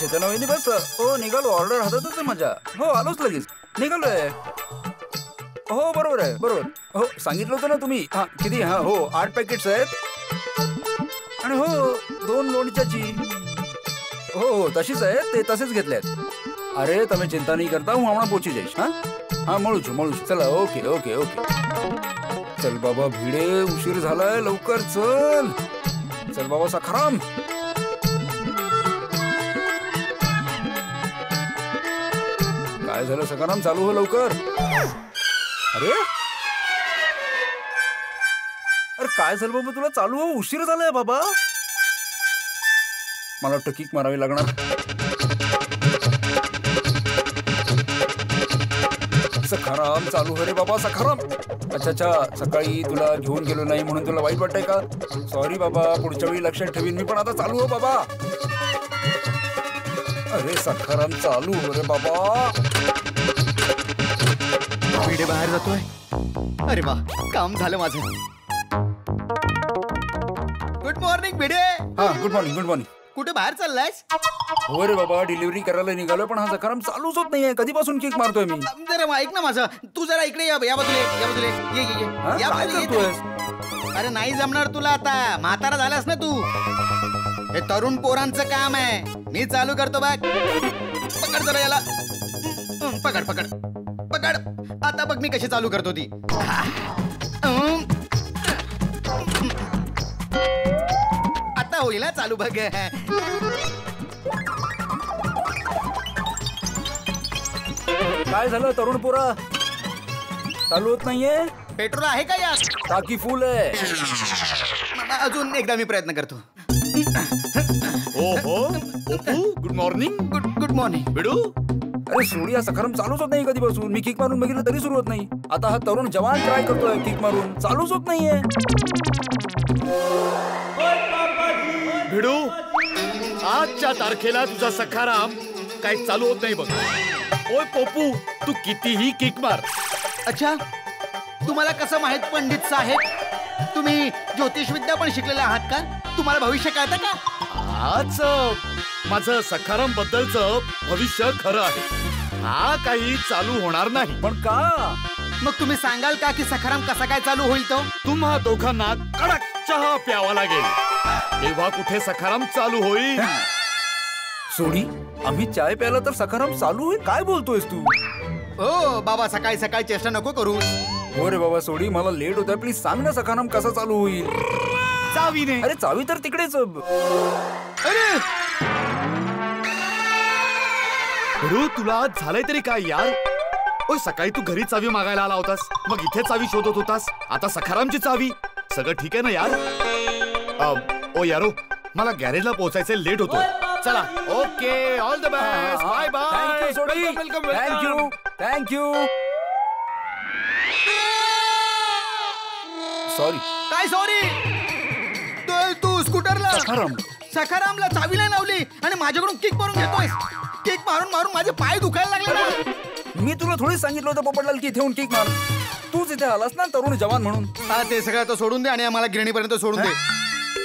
चेतना वहिनी बस. हो निघालो, ऑर्डर हातातच आहे माझ्या. हो आलोच लगेच, निघालोय. हो बरोबर आहे, बरोबर. हो सांगितलं होतं ना तुम्ही. हा किती? हा हो 8 पॅकेट्स आहेत. आणि हो 2 लोणच्याची. हो हो तशीच आहे, ते तसेच घेतले आहेत. अरे तुम्ही चिंता नहीं करता, हूँ हमारा पहुंची जाइश. हाँ हाँ मळू छू. चला ओके ओके ओके. चल बाबा भिडे, उशीर झालाय, लवकर चल. चल बाबा सखाराम. काय झालं सखाराम, चालू हो लवकर. अरे अरे काय झालं बाबा तुला, चालू हो, उशीर झालाय बाबा. मला वाटतं किक मारावी लागणार. सखाराम चालू हो रे बाबा, सखाराम. अच्छा सकाळी तुला घेऊन गेलो नाही म्हणून तुला वाईट वाटतंय का? सॉरी बाबा, पुढच्या वेळी लक्षात ठेवीन मी. पण आता चालू हो बाबा. अरे सखाराम चालू हो रे बाबा. भिडे बाहेर जातोय. अरे वा, काम झालं माझं. Good morning Bhide. हा गुड मॉर्निंग. कुठे बाहेर चाललायस? हो रे बाबा, डिलिव्हरी करायला निघालोय, पण हा सखाराम चालूच होत नाहीये. कधीपासून किक मारतोय मी. जरा ऐक ना माझं, तू जरा इकडे या बाजूले ये. काय करतोयस? अरे नाही जमणार तुला आता, म्हातारा झालास ना तू. हे तरुण पोरांचं काम आहे. मी चालू करतो बघ. पकड जरा याला. पकड. आता बघ मी कशी चालू करतो ती. आता होईल ना चालू बघ. काय झालं तरुण पोरा, चालू होत नाहीये? पेट्रोल आहे का यात? टाकी फुल आहे. अजून एकदा मी प्रयत्न करतो. ओहो गुड मॉर्निंग. गुड मॉर्निंग बिडू. अरे सोडी, हा सखाराम चालूच होत नाही कधीपासून. मी किक मारून बघितलं तरी सुरू होत नाही. आता हा तरुण जवान ट्राय करतोय किक मारून, चालूच होत नाहीये. भिडू, आजच्या तारखेला तुझा सखाराम काही चालू होत नाही बघ. ओय पोपू, तू कितीही किक मार. अच्छा, तुम्हाला कसं माहित पंडित साहेब? तुम्ही ज्योतिषविद्या पण शिकलेले आहात का? तुम्हाला भविष्य कळतं का? आज माझं सखाराम बद्दलचं भविष्य खरं आहे. हा काही चालू होणार नाही. पण का? मग तुम्ही सांगाल का की सखाराम कसा काय चालू होईल तो? तुम्हा दोघांना कडक चहा प्यावा लागेल, तेव्हा कुठे सखाराम चालू होईल. सोडी, आम्ही चाय प्यायला तर सखाराम चालू होईल? काय बोलतोयस तू? ओ बाबा, सकाळी सकाळी चेष्टा नको करू. हो रे बाबा सोडी, मला लेट होतोय, प्लीज सांग ना सखाराम कसा चालू होईल. चावीने. अरे चावी तर तिकडेच. अरे भिडू, तुला झालंय तरी काय यार? ओय, सकाळी तू घरी चावी मागायला आला होतास, मग इथे चावी शोधत होतास, आता सखारामची चावी. सगळं ठीक आहे ना यार? ओ यारो, मला गॅरेजला पोहोचायचं, लेट होतो. चला, okay, all the best, bye bye. Thank you सोडी, थँक्यू. सॉरी. काय सॉरी? तू स्कूटरला सखारामला चावी नाही लावली आणि माझ्याकडून किक मारून घेतोयस. किक मारून माझे पाय दुखायला लागले ना. मी तुला थोडीच सांगितलं होतं पोपटलाल की इथे येऊन किक मार. तूच इथे आलास ना तरुण जवान म्हणून. हा, ते सगळं तो सोडून दे आणि आम्हाला गिरणीपर्यंत सोडून दे.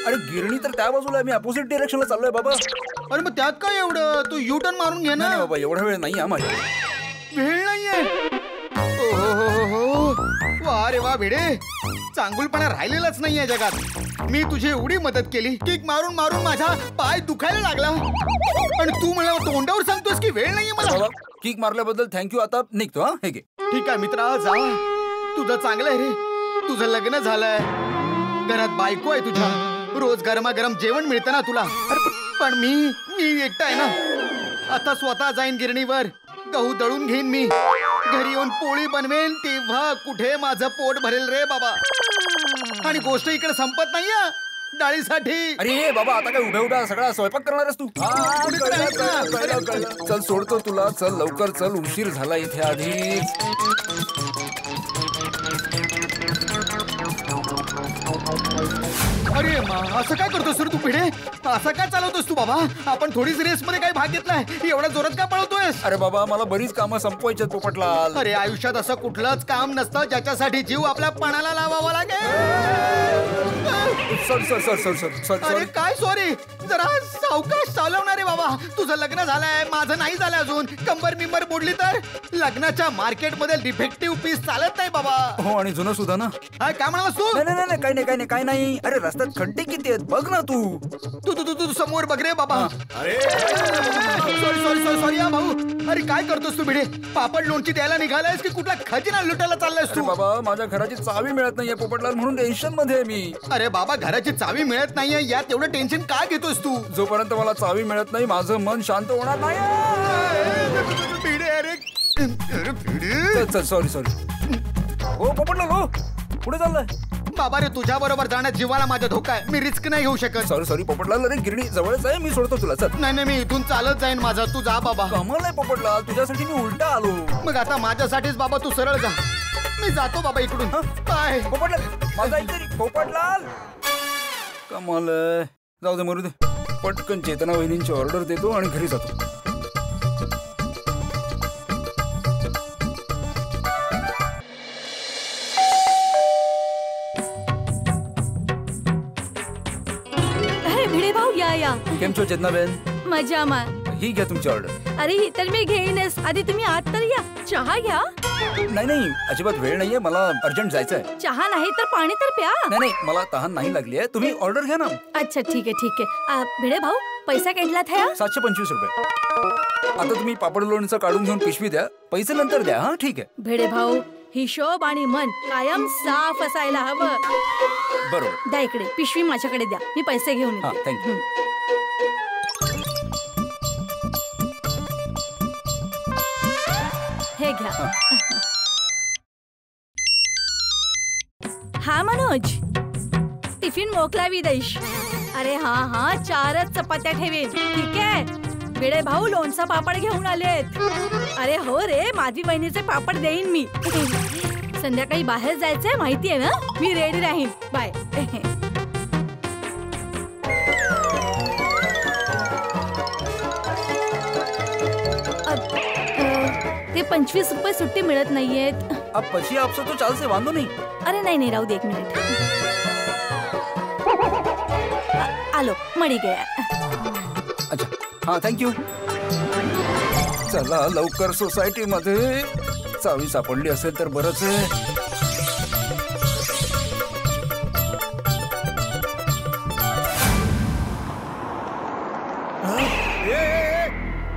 अरे गिरणी तर त्या बाजूला आहे, मी अपोजिट डिरेक्शनला चाललोय बाबा. अरे मग त्यात काय एवढं, तू यू टर्न मारून घे ना. नाही बाबा, एवढा वेळ नाही आम्हाला. वेळ नाहीये. वा रे वा भिडे, चांगुलपणा राहिलेलाच नाहीये जगात. मी तुझी एवढी मदत केली, किक मारून माझा पाय दुखायला लागला आणि तू मला तोंडावर सांगतोस की वेळ नाहीये मला. किक मारल्याबद्दल थँक्यू. आता निघतो. हा हे घे. ठीक आहे मित्रा, जा. तुझं चांगलं आहे रे, तुझं लग्न झालंय, घरात बायको आहे तुझ्या, रोज गरमागरम जेवण मिळतं ना तुला. पण मी एकटा आहे ना. आता स्वतः जाईन गिरणीवर, गहू दळून घेईन मी, घरी येऊन पोळी बनवेन, तेव्हा कुठे माझं पोट भरेल रे बाबा. आणि गोष्ट इकडे संपत नाहीये डाळीसाठी. अरे बाबा, आता काय उभ्या सगळा स्वयंपाक करणारस तू? चल सोडतो तुला, चल लवकर चल, उशीर झाला इथे आधीच. अरे असं काय करतोस तू भिडे? असं काय चालवतोस तू बाबा? आपण थोडीच रेस मध्ये काय भाग घेतलाय, एवढ्या जोरात का पळतोयस? अरे बाबा, मला बरीच कामं संपवायची पोपटलाल. अरे आयुष्यात असं कुठलंच काम नसतं ज्याच्यासाठी जीव आपल्या पणाला लावावा लागेल. Sorry sorry sorry sorry sorry sorry अरे सॉरी काय सॉरी, जरा सावकाश चालवणार आहे बाबा. तुझं लग्न झालंय, माझं नाही झालं अजून. कंबर बिंबर मोडली तर लग्नाच्या मार्केट मध्ये डिफेक्टिव्ह पीस चालत नाही बाबा. हो आणि जुनं सुद्धा ना. काय म्हणालास तू? नाही नाही नाही काही नाही काही नाही काही नाही. अरे रस्त्यात खड्डे किती आहेत बघ ना तू. तू तू तू तू समोर बघ रे बाबा. अरे सॉरी सॉरी सॉरी सॉरी भाऊ. अरे काय करतोस तू भिडे? पापड लोणची द्यायला निघालायस की कुठला खजिना लुटायला चाललायस अरे तू? बाबा माझ्या घराची चावी मिळत नाहीये पोपटलाल म्हणून टेन्शन मध्ये आहे मी. अरे बाबा घराची चावी मिळत नाहीये यात एवढं टेन्शन का घेतोस तू? जोपर्यंत मला चावी मिळत नाही माझं मन शांत होणार नाही. भिडे अरे भिडे. चल सॉरी सॉरी. हो पोपटलाल हो पुढे चाललंय. बाबा रे तुझ्या बरोबर जाण्यात जीवाला माझा धोका आहे. मी रिस्क नाही घेऊ शकत. Sorry sorry Popatlal. अरे गिरणी जवळच आहे मी सोडतो तुला. चल. नाही नाही मी इथून चालत जाईन माझा. तू जा बाबा. कमाल आहे पोपटलाल तुझ्यासाठी मी उलटा आलो. मग आता माझ्यासाठीच बाबा तू सरळ जा. मी जातो बाबा इकडून. काय पोपटलाल माझा ऐकतरी पोपटलाल. कमाल आहे. जाऊ दे मरू दे. पटकन चेतना वहिनींची ऑर्डर देतो आणि घरी जातो. भिडे भाऊ या या. केम छो चेतनाबेन? मजाમાં. ही घ्या तुमची ऑर्डर. अरे ही तर मी घेईनच. आधी तुम्ही आत तर या. चहा घ्या. नाही नाही अजिबात वेळ नाहीये मला अर्जंट जायचंय. चहा नाही तर पाणी तर प्या. नाही नाही मला तहान नाही लागली आहे. तुम्ही ऑर्डर घ्या ना. अच्छा ठीक आहे ठीक आहे. भिडे भाऊ पैसा केडला था? 725 रुपये. आता तुम्ही पापड लोणचं काढून घेऊन पिशवी द्या. पैसे नंतर द्या. हा ठीक आहे. भिडे भाऊ हिशोब आणि मन कायम साफ असायला हवं. बरोबर. द्या इकडे पिशवी माझ्याकडे द्या. मी पैसे घेऊन हा येते. थँक्यू. हे घ्या. हा मनोज टिफिन मोकलावी दैश. अरे हा हा 4च चपात्या ठेवेन. ठीक आहे. भिडे भाऊ लोणचा पापड घेऊन आलेत. अरे हो रे माझी बहिणीचे पापड देईन मी. संध्याकाळी बाहेर जायचंय माहितीये ना. मी रेडी राहीन. बाय. ते 25 रुपये सुट्टी मिळत नाहीयेत. अब પછી આપશો તો ચાલશે વાંધો નહીં. अरे नाही नाही राहू दे 1 मिनिट. आलो मળી ગયા. अच्छा हा थँक्यू. चला लवकर सोसायटी मध्ये. चावी सापडली असेल तर बरंच आहे.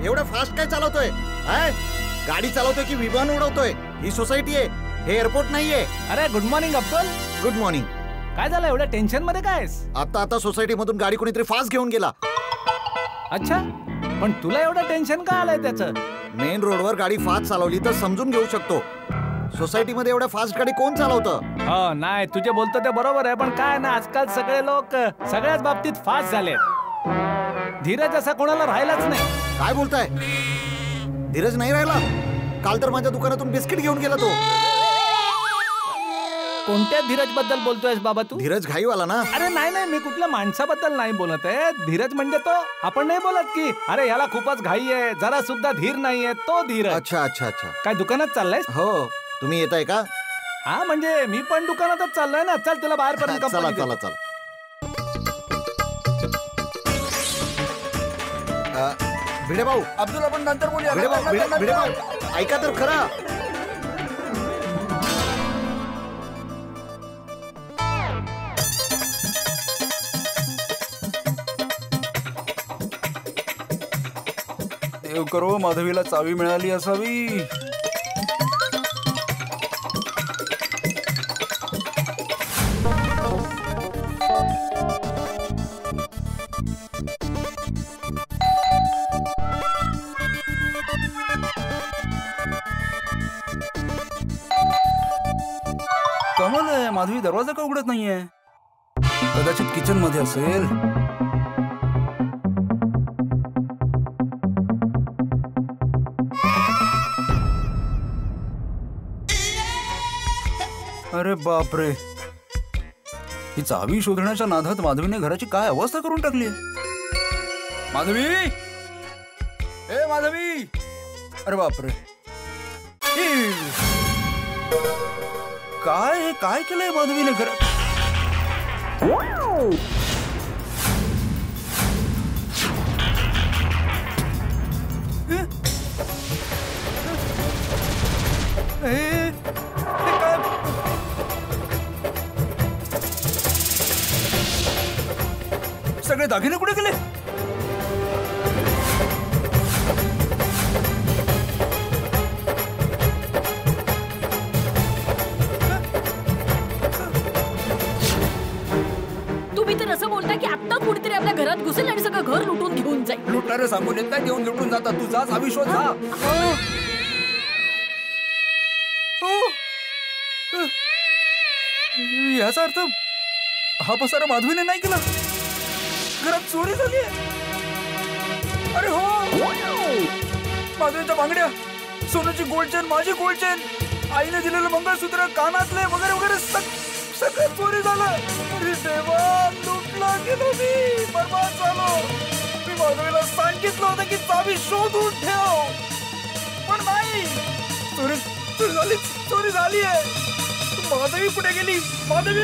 एवढं फास्ट काय चालवतोय? गाडी चालवतोय की विमान उडवतोय? ही सोसायटी आहे, हे एअरपोर्ट नाहीये. अरे good morning Abdul. Good morning. काय झालं एवढ्या टेन्शन मध्ये काय? आता सोसायटी मधून गाडी कोणीतरी फास्ट घेऊन गेला. अच्छा पण तुला एवढं टेन्शन का आलंय त्याचं? मेन रोडवर गाडी फास्ट चालवली तर समजून घेऊ शकतो. सोसायटी मध्ये एवढ्या फास्ट गाडी कोण चालवतं? हो नाही तुझे बोलतो ते बरोबर आहे. पण काय ना आजकाल सगळे लोक सगळ्याच बाबतीत फास्ट झाले. धीरज असा कोणाला राहिलाच नाही. काय बोलताय? धीरज नाही राहिला? काल तर माझ्या दुकानातून बिस्किट घेऊन गेला तो. कोणत्या धीरज बद्दल बोलतोयस बाबा तू? धीरज घाईवाला ना? अरे नाही नाही मी कुठल्या माणसाबद्दल नाही बोलत आहे. धीरज म्हणजे तो आपण नाही बोलत की अरे याला खूपच घाई आहे जरा सुद्धा धीर नाहीये तो धीरज. अच्छा अच्छा अच्छा. काय दुकानात चाललायस? हो तुम्ही येताय का? हा म्हणजे मी पण दुकानातच चाललोय ना. चल तुला बाहेर पर्यंत चला चला चला. भिडे भाऊ. अब्दुल आपण नंतर बोलूया. भिडे भाऊ भिडे भाऊ ऐका तर खरा. देव करो माधवीला चावी मिळाली असावी. कमाल आहे माधवी दरवाजा का उघडत नाहीये. कदाचित किचन मध्ये असेल. अरे बापरे ही चावी शोधण्याच्या नादात माधवीने घराची काय अवस्था करून टाकली. माधवी ए माधवी. अरे बापरे काय काय केलंय माधवीने घर. हे काय? सगळे दागिने कुठे गेले? तुम्ही तर असं बोलता की आता कुठेतरी आपल्या घरात घुसेल आणि सगळं घर लुटून घेऊन जाईल. लुटणारे सांगून येत नाही, देऊन लुटून जातात. तू जा, सावी शोध जा. याचा अर्थ हा पसारा माधवीने नाही केला. घरात चोरी झाली. अरे हो, माधवीच्या बांगड्या, सोन्याची गोल्ड चेन, माझी गोल्ड चेन, आईने दिलेलं मंगळसूत्र, कानातले वगैरे वगैरे सगळं चोरी झालं. अरे देवा, लुटला गेलो मी, बर्बाद झालो. मी माधवीला सांगितलं होतं की चावी शोधून ठेव, पण नाही. चोरी झाली आहे. माधवी कुठे गेली? माधवी